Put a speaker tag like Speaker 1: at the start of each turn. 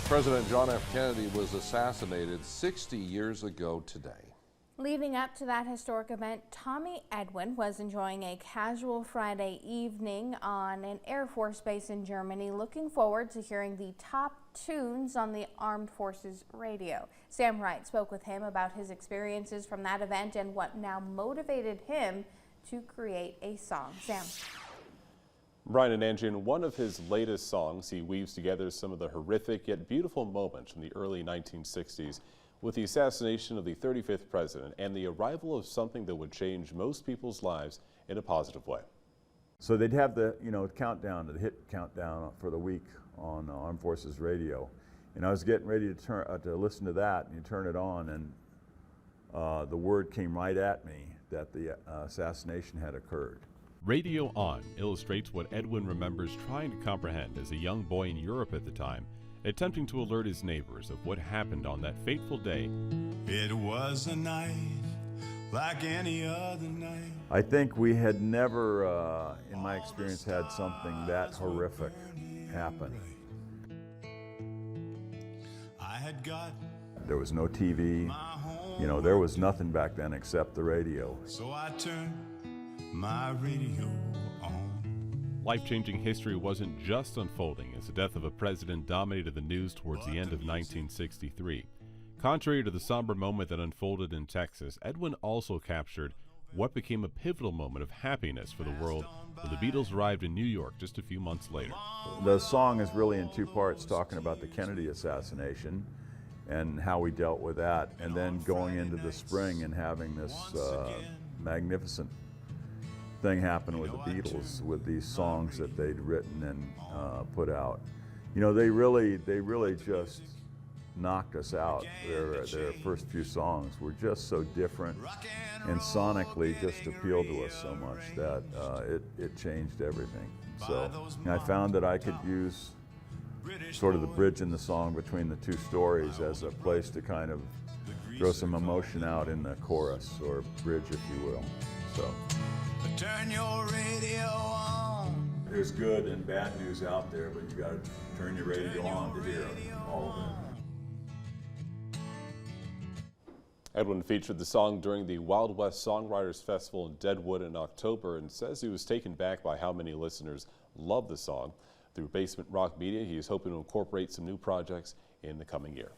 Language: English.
Speaker 1: President John F. Kennedy was assassinated 60 years ago today.
Speaker 2: Leading up to that historic event, Tommy Edwin was enjoying a casual Friday evening on an Air Force base in Germany, looking forward to hearing the top tunes on the Armed Forces radio. Sam Wright spoke with him about his experiences from that event and what now motivated him to create a song. Sam.
Speaker 3: Brian and Angie, in one of his latest songs, he weaves together some of the horrific yet beautiful moments from the early 1960s with the assassination of the 35th president and the arrival of something that would change most people's lives in a positive way.
Speaker 4: So they'd have the countdown, the hit countdown for the week on Armed Forces radio. And I was getting ready to listen to that, and you turn it on, and the word came right at me that the assassination had occurred.
Speaker 5: Radio On illustrates what Edwin remembers trying to comprehend as a young boy in Europe at the time, attempting to alert his neighbors of what happened on that fateful day.
Speaker 6: It was a night like any other night.
Speaker 4: I think we had never, in my experience, had something that horrific happen. There was no TV, there was nothing back then except the radio.
Speaker 6: So I turned my radio on.
Speaker 5: Life-changing history wasn't just unfolding as the death of a president dominated the news towards the end of 1963. Contrary to the somber moment that unfolded in Texas, Edwin also captured what became a pivotal moment of happiness for the world when the Beatles arrived in New York just a few months later.
Speaker 4: The song is really in two parts, talking about the Kennedy assassination and how we dealt with that, and then going into the spring and having this magnificent thing happen with the Beatles, with these songs that they'd written and put out. They really just knocked us out. Their first few songs were just so different and sonically just appealed to us so much that it changed everything. So I found that I could use sort of the bridge in the song between the two stories as a place to kind of throw some emotion out in the chorus, or bridge, if you will. So.
Speaker 6: Turn your radio on.
Speaker 4: There's good and bad news out there, but you got to turn your radio on to hear all of it.
Speaker 3: Edwin featured the song during the Wild West Songwriters Festival in Deadwood in October and says he was taken back by how many listeners love the song. Through Basement Rock Media, he is hoping to incorporate some new projects in the coming year.